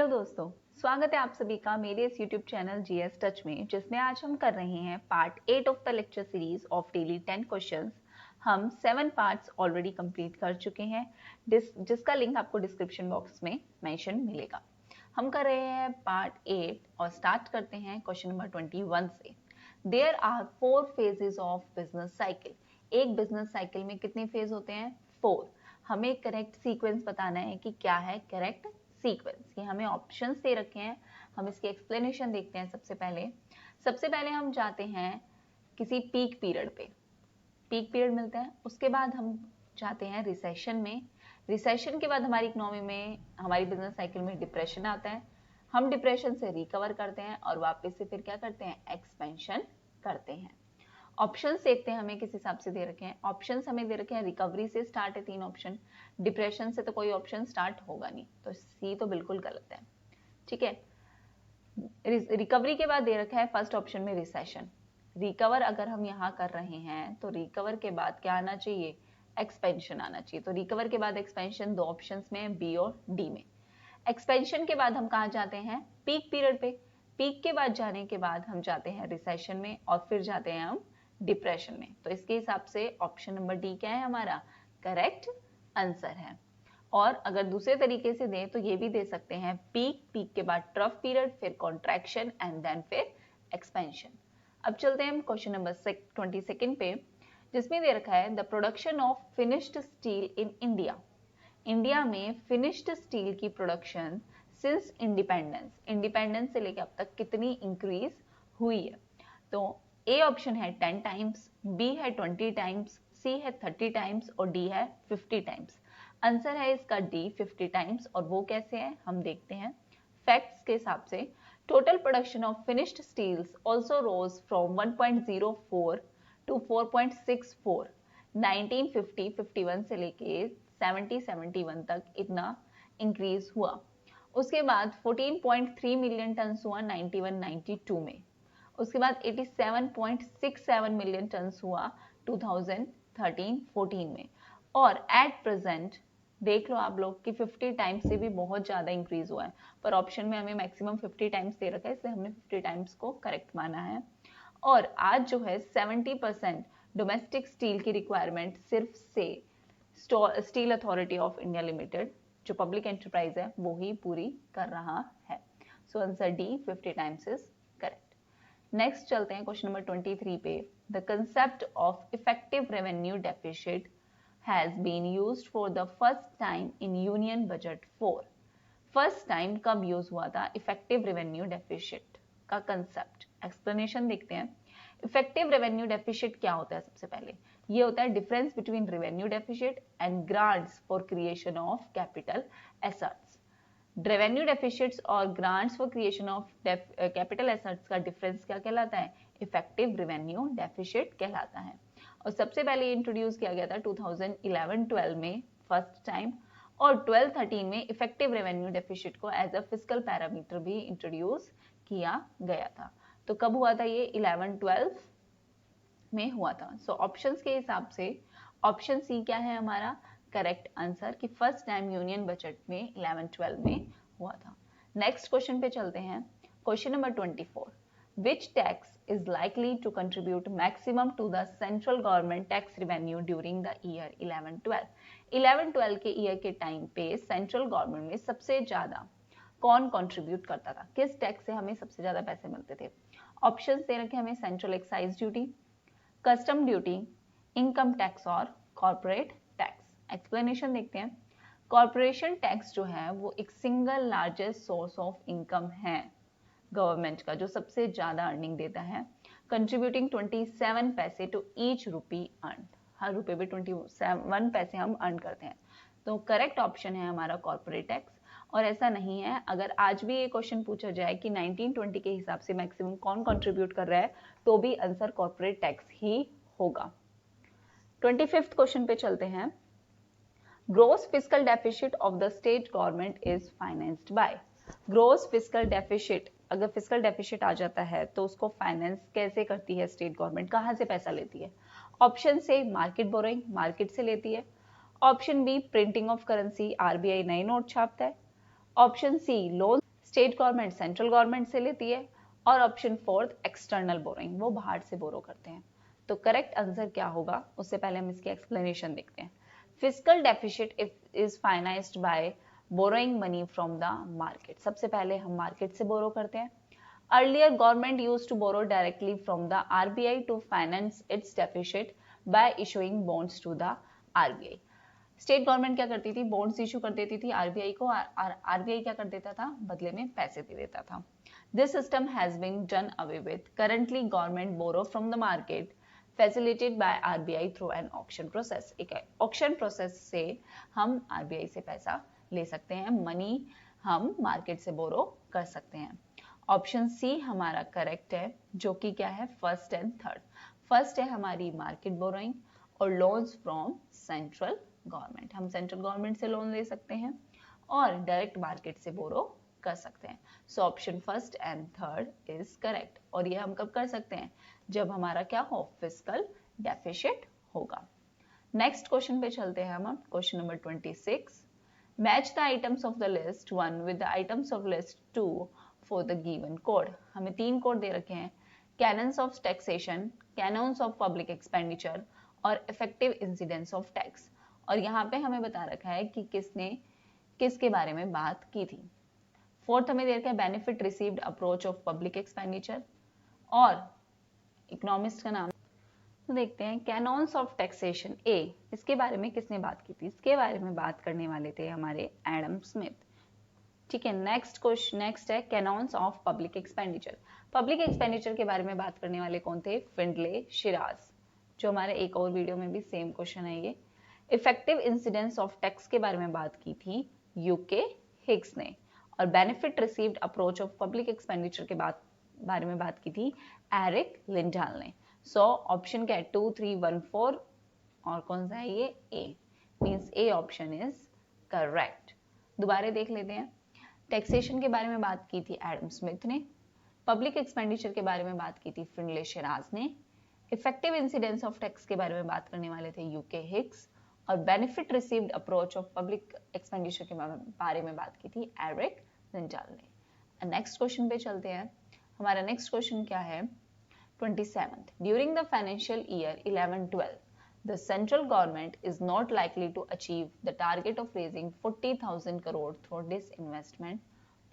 Hello दोस्तों, स्वागत है आप सभी का मेरे इस YouTube चैनल जीएस टच में, जिसमें आज हम कर रहे हैं part 8 of the lecture series of daily 10 questions. हम 7 पार्ट्स ऑलरेडी कंप्लीट कर चुके हैं, जिसका लिंक आपको डिस्क्रिप्शन बॉक्स में मेंशन मिलेगा। हम कर रहे हैं पार्ट 8 और स्टार्ट करते हैं क्वेश्चन नंबर 21 से। There are 4 phases of business cycle. एक बिजनेस साइकिल में कितने फेज होते हैं? 4। हमें करेक्ट सीक्वेंस बताना है कि क्या है करेक्ट सीक्वेंस। ये हमें ऑप्शंस दे रखे हैं, हम इसकी एक्सप्लेनेशन देखते हैं। सबसे पहले हम जाते हैं किसी पीक पीरियड पे, पीक पीरियड मिलता है। उसके बाद हम जाते हैं रिसेशन में। रिसेशन के बाद हमारी इकोनॉमी में, हमारी बिजनेस साइकिल में डिप्रेशन आता है। हम डिप्रेशन से रिकवर करते हैं और वापस से फिर क्या करते हैं? एक्सपेंशन करते हैं। ऑप्शंस देखते हैं हमें किस हिसाब से दे रखे हैं। ऑप्शंस हमें दे रखे हैं रिकवरी से स्टार्ट है 3 ऑप्शन, डिप्रेशन से तो कोई ऑप्शन स्टार्ट होगा नहीं, तो सी तो बिल्कुल गलत है। ठीक है, रिकवरी के बाद दे रखा है फर्स्ट ऑप्शन में रिसेशन। रिकवर अगर हम यहाँ कर रहे हैं तो रिकवर के बाद क्या आना चाहिए? एक्सपेंशन आना चाहिए। तो रिकवर के बाद एक्सपेंशन दो ऑप्शंस में, बी और डी में। एक्सपेंशन के बाद हम कहाँ जाते हैं? पीक पीरियड पे। पीक के बाद जाने के बाद हम जाते हैं रिसेशन में और फिर जाते हैं हम डिप्रेशन में। तो इसके हिसाब से ऑप्शन नंबर डी क्या है? हमारा करेक्ट आंसर है। और अगर दूसरे तरीके से दें तो ये भी दे सकते हैं पीक के बाद ट्रफ पीरियड, फिर कॉन्ट्रैक्शन एंड देन फिर एक्सपेंशन। अब चलते हैं क्वेश्चन नंबर 22 पे, जिसमें दे रखा है the production of finished steel in India. India में फिनिश्ड स्टील की प्रोडक्शन सिंस इंडिपेंडेंस से लेकर अब तक कितनी इंक्रीज हुई है? तो ए ऑप्शन है 10 टाइम्स, बी है 20 टाइम्स, सी है 30 टाइम्स और डी है 50 टाइम्स। आंसर है इसका डी 50 टाइम्स। और वो कैसे है हम देखते हैं। फैक्ट्स के हिसाब से total production of finished steels also rose from 1.04 to 4.64 1950-51 से लेके 70-71 तक इतना इंक्रीज हुआ। उसके बाद 14.3 मिलियन टन हुआ 91-92 में। उसके बाद 87.67 मिलियन टन हुआ 2013-14 में। और एट प्रेजेंट देख लो आप लोग कि 50 टाइम्स से भी बहुत ज्यादा इंक्रीज हुआ है, पर ऑप्शन में हमें मैक्सिमम 50 टाइम्स दे रखा है, इसलिए हमने 50 टाइम्स को करेक्ट माना है। और आज जो है 70% डोमेस्टिक स्टील की रिक्वायरमेंट सिर्फ से steel authority of India limited, जो पब्लिक एंटरप्राइज है, वो ही पूरी कर रहा है। So answer D 50 times is correct. Next चलते हैं क्वेश्चन नंबर 23 पे। The concept of effective revenue deficit has been used for the first time in Union Budget 4. First time कब यूज हुआ था इफेक्टिव रेवेन्यू डेफिसिट का concept? Explanation देखते हैं। Effective revenue deficit क्या होता है? सबसे पहले ये होता है difference between revenue deficit and grants for creation of capital assets. Revenue deficits और grants for creation of capital assets का डिफरेंस क्या कहलाता है? इफेक्टिव रेवेन्यू डेफिसिट कहलाता है। और सबसे पहले इंट्रोड्यूस किया गया था 2011-12 में फर्स्ट टाइम, और 12-13 में इफेक्टिव रेवेन्यू डेफिसिट को एज अ फिस्कल पैरामीटर भी इंट्रोड्यूस किया गया था। तो कब हुआ था ये? 11-12 में हुआ था। सो ऑप्शंस के हिसाब से ऑप्शन सी क्या है हमारा करेक्ट आंसर, कि फर्स्ट टाइम यूनियन बजट में 11-12 में हुआ था। नेक्स्ट क्वेश्चन पे चलते हैं। Question number 24, which tax is likely to contribute maximum to the central government tax revenue during the year 11-12? 11-12 के ईयर के टाइम पे सेंट्रल गवर्नमेंट में सबसे ज्यादा कौन कंट्रीब्यूट करता था? किस टैक्स से हमें सबसे ज्यादा पैसे मिलते थे? ऑप्शंस दे रखे हमें central excise duty, custom duty, income tax और कॉर्पोरेट टैक्स। एक्सप्लेनेशन देखते हैं। कॉर्पोरेशन टैक्स जो है वो एक single largest source of income है गवर्नमेंट का, जो सबसे ज्यादा अर्निंग देता है, कंट्रीब्यूटिंग 27 पैसे टू ईच रुपी अर्न। हर रुपए पे 27 पैसे हम अर्न करते हैं। तो करेक्ट ऑप्शन है हमारा कॉर्पोरेट टैक्स। और ऐसा नहीं है, अगर आज भी ये क्वेश्चन पूछा जाए कि 1920 के हिसाब से मैक्सिमम कौन कंट्रीब्यूट कर रहा है, तो भी आंसर कॉर्पोरेट टैक्स ही होगा। 25th क्वेश्चन पे चलते हैं। Gross fiscal deficit of the state government is financed by. Gross fiscal deficit, अगर फिस्कल डेफिसिट आ जाता है तो उसको फाइनेंस कैसे करती है स्टेट गवर्नमेंट? कहाँ से पैसा लेती है? ऑप्शन से मार्केट बोरोइंग, मार्केट से लेती है। Option B printing of currency, RBI नए नोट छापता है। Option C loan state government central government से लेती है, और ऑप्शन फोर्थ एक्सटर्नल बोरोइंग, वो बाहर से बोरो करते हैं। तो करेक्ट आंसर क्या होगा, उससे पहले हम इसकी एक्सप्लेनेशन देखते हैं। Fiscal deficit is financed bye borrowing money from the market. सबसे पहले हम मार्केट से बोरो करते हैं। Earlier, government used to borrow directly from the RBI to finance its deficit by issuing bonds to the RBI. State government क्या करती थी, bonds issue कर देती थी आरबीआई को, और आरबीआई क्या कर देता था, बदले में पैसे दे देता था। This system has been done away with. Currently government borrow from the market facilitated by RBI through an auction process. एक ऑक्शन प्रोसेस से हम आरबीआई से पैसा ले सकते हैं, मनी हम मार्केट से बोरो कर सकते हैं। ऑप्शन सी हमारा करेक्ट है, जो कि क्या है, फर्स्ट एंड थर्ड। फर्स्ट है हमारी मार्केट बोरोइंग और लोन्स फ्रॉम सेंट्रल गवर्नमेंट। हम सेंट्रल गवर्नमेंट से लोन ले सकते हैं और डायरेक्ट मार्केट से बोरो कर सकते हैं। So option first and third is correct. और ये हम कब कर सकते हैं, जब हमारा क्या हो, फिस्कल डेफिसिट होगा। नेक्स्ट क्वेश्चन पे चलते हैं हम, question number 26। Match the items of the list 1 with the items of list 2 for the given code. हमें 3 कोड दे रखे हैं, cannons of taxation, cannons of public expenditure और इफेक्टिव इंसिडेंस ऑफ टैक्स। और यहाँ पे हमें बता रखा है कि किसने किसके बारे में बात की थी। फोर्थ हमें दे रखा है benefit received approach of public expenditure, और इकोनॉमिस्ट का नाम तो देखते हैं। कैनन्स ऑफ टैक्सेशन ए, इसके बारे में किसने बात की थी, इसके बारे में बात करने वाले थे हमारे एडम स्मिथ। ठीक है, नेक्स्ट है cannons of public expenditure. Public expenditure के बारे में बात करने वाले कौन थे, फिंडले शिराज, जो हमारे एक और वीडियो में भी सेम क्वेश्चन है ये। इफेक्टिव इंसिडेंस ऑफ टैक्स के बारे में बात की थी यूके हिग्स ने, और benefit received approach of public expenditure के बारे में बात की थी एरिक लिंडाल ने। सो ऑप्शन क्या है, 2, 3, 1, 4, और कौन सा है ये, A, means A option is correct. दोबारा देख लेते हैं। टैक्सेशन के बारे में बात की थी एडम स्मिथ ने, पब्लिक एक्सपेंडिचर के बारे में बात की थी फिंडले शिराज ने, इफेक्टिव इंसिडेंस ऑफ टैक्स के बारे में बात करने वाले थे यूके हिग्स, और benefit received approach of public expenditure के बारे में बात की थी एरिक लिंडाल ने। नेक्स्ट क्वेश्चन पे चलते हैं। हमारा नेक्स्ट क्वेश्चन क्या है, 27th. During the financial year 11-12, the central government is not likely to achieve the target of raising 40,000 crore through disinvestment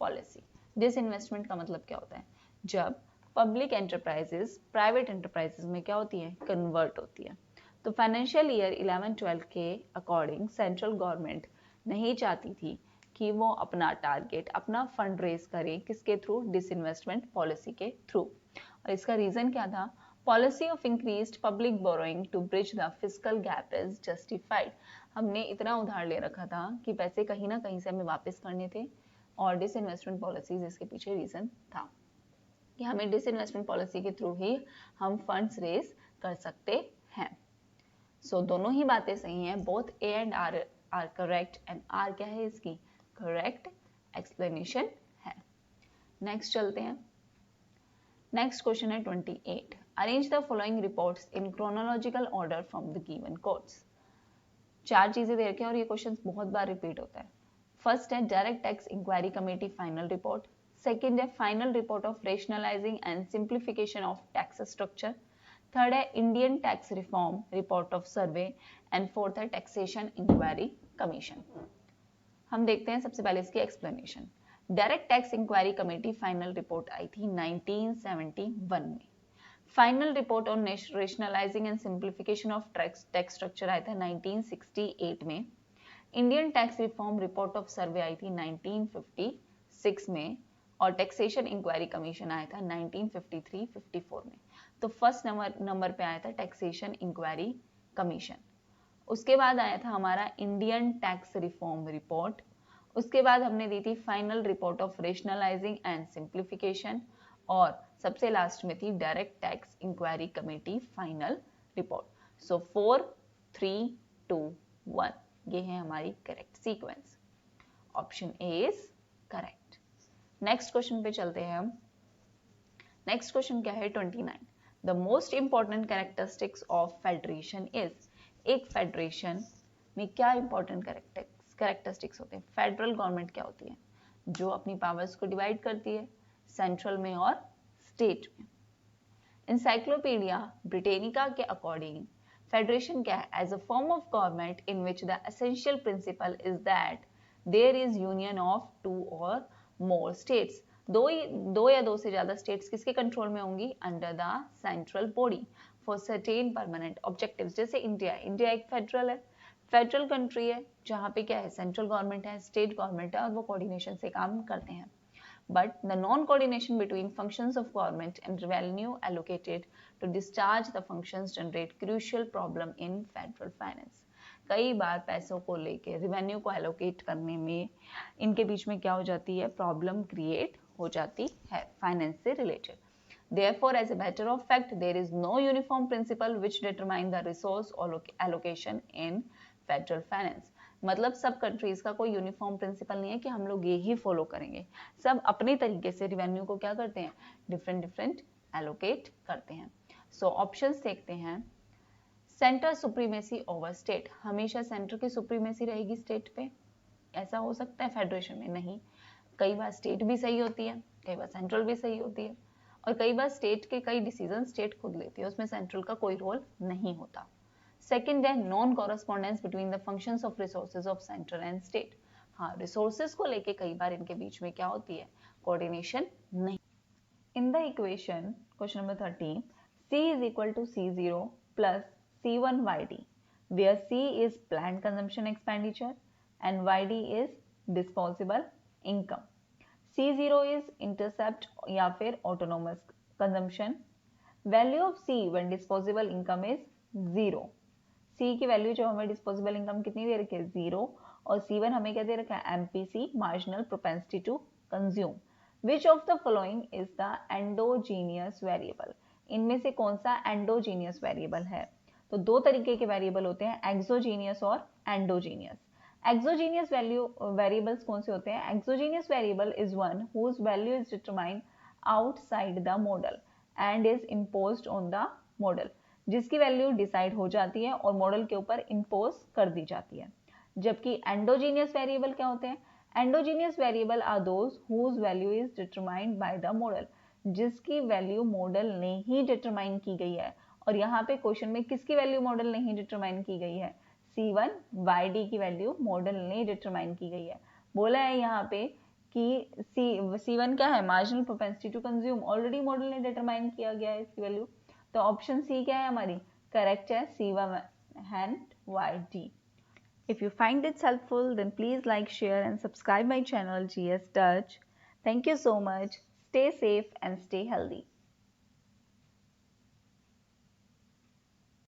policy. Disinvestment का मतलब क्या होता है, जब पब्लिक एंटरप्राइजेस प्राइवेट एंटरप्राइजेस में क्या होती है, कन्वर्ट होती है। तो फाइनेंशियल ईयर 11-12 के अकॉर्डिंग सेंट्रल गवर्नमेंट नहीं चाहती थी कि वो अपना टारगेट, अपना फंड रेज करे, किसके थ्रू, डिसइन्वेस्टमेंट पॉलिसी के थ्रू। और इसका रीजन क्या था, policy of increased public borrowing to bridge the fiscal gap is justified. हमने इतना उधार ले रखा था कि पैसे कहीं ना कहीं से हमें वापस करने थे, और डिसइन्वेस्टमेंट पॉलिसीज इसके पीछे रीजन था कि हमें डिसइन्वेस्टमेंट पॉलिसी के थ्रू ही हम फंड्स रेज कर सकते हैं। सो दोनों ही बातें सही हैं, both A and R are correct, and R क्या है, इसकी करेक्ट एक्सप्लेनेशन है। नेक्स्ट चलते हैं। नेक्स्ट क्वेश्चन है 28. Arrange the following reports in chronological order from the given codes. 4 चीजें दे रखी हैं और ये क्वेश्चन बहुत बार रिपीट होता है। फर्स्ट है direct tax inquiry committee final report, second है final report of rationalising and simplification of tax structure, third है Indian tax reform report of survey, and fourth है टैक्सेशन इंक्वायरी कमीशन। हम देखते हैं सबसे पहले इसकी explanation. Direct tax inquiry committee final report आई थी 1971 में। Final report on rationalising and simplification of tax structure आया था 1968 में। Indian tax reform report of सर्वे आई थी 1956 में, और टैक्सेशन इंक्वायरी कमीशन आया था 1953-54 में। तो फर्स्ट नंबर पे आया था टैक्सेशन इंक्वायरी कमीशन। उसके बाद आया था हमारा इंडियन टैक्स रिफॉर्म रिपोर्ट। उसके बाद हमने दी थी final report of rationalising and simplification, और सबसे लास्ट में थी direct tax inquiry committee final report. So 4, 3, 2, 1 ये है हमारी correct sequence. Option A is correct. Next question पे चलते हैं हम। नेक्स्ट क्वेश्चन क्या है 29. The most important characteristics of federation is. एक फेडरेशन में क्या इंपॉर्टेंट कैरेक्टरिस्टिक्स होते हैं, फेडरल गवर्नमेंट क्या होती है, जो अपनी पावर्स को डिवाइड करती है सेंट्रल में और स्टेट में। इंसाइक्लोपीडिया ब्रिटेनिका के अकॉर्डिंग फेडरेशन क्या है? As a form of government in which the essential principle is that there is union of two or more states. दो या दो से ज्यादा स्टेट्स किसके कंट्रोल में होंगी? Under the central body for certain permanent objectives. जैसे इंडिया एक फेडरल है, फेडरल कंट्री है जहाँ पे क्या है? सेंट्रल गवर्नमेंट है, स्टेट गवर्नमेंट है और वो कोऑर्डिनेशन से काम करते हैं। But the non-coordination between functions of government and revenue allocated to discharge the functions generate crucial problem in federal finance. कई बार पैसों को लेके रेवेन्यू को एलोकेट करने में इनके बीच में क्या हो जाती है? प्रॉब्लम क्रिएट हो जाती है फाइनेंस से related. Therefore, as a matter of fact, there is no uniform principle which determine the resource allocation in federal finance. मतलब सब कंट्रीज का कोई यूनिफॉर्म प्रिंसिपल नहीं है कि हम लोग ये ही फॉलो करेंगे, सब अपने तरीके से रिवेन्यू को क्या करते हैं? डिफरेंट एलोकेट करते हैं। सो ऑप्शंस देखते हैं। सेंटर सुप्रीमेसी ओवर स्टेट, हमेशा सेंटर की सुप्रीमेसी रहेगी स्टेट पे, ऐसा हो सकता है फेडरेशन में? नहीं, कई बार स्टेट भी सही होती है, कई बार सेंट्रल भी सही होती है, और कई बार स्टेट के कई डिसीजन स्टेट खुद लेती है, उसमें सेंट्रल का कोई रोल नहीं होता। सेकेंड है non correspondence between the functions of resources of central and state. हाँ, रिसोर्सेज को लेके कई बार इनके बीच में क्या होती है? कोऑर्डिनेशन नहीं। In the equation question number 13, C is equal to C0 plus C1 YD, where C is planned consumption expenditure and YD is disposable income. C0 is intercept या फिर autonomous consumption. Value of C when disposable income is 0. C की value जो हमें disposable income कितनी दे रखी है? 0। और C1 हमें क्या दे रखा है? MPC, marginal propensity to consume. Which of the following is the endogenous variable? इनमें से कौन सा एंडोजीनियस वेरिएबल है? तो दो तरीके के वेरिएबल होते हैं, एक्सोजीनियस और एंडोजीनियस। एक्सोजीनियस वेरिएबल्स कौन से होते हैं? Exogenous variable is one whose value is determined outside the model and is imposed on the model, जिसकी वैल्यू डिसाइड हो जाती है और मॉडल के ऊपर इम्पोज कर दी जाती है। जबकि एंडोजीनियस वेरिएबल क्या होते हैं? Endogenous variable are those whose value is determined by the model, जिसकी वैल्यू मॉडल ने ही डिटरमाइन की गई है। और यहाँ पे क्वेश्चन में किसकी वैल्यू मॉडल ने ही डिटरमाइन की गई है? C1 YD की वैल्यू मॉडल ने डिटरमाइन की गई है। बोला है यहाँ पे कि C1 क्या है? Marginal propensity to consume, already model ने डिटरमाइन किया गया है इसकी वैल्यू। तो ऑप्शन सी क्या है हमारी? करेक्ट है, C1 and YD. If you find it helpful, then please like, share and subscribe my channel GS Touch. Thank you so much. Stay safe and stay healthy.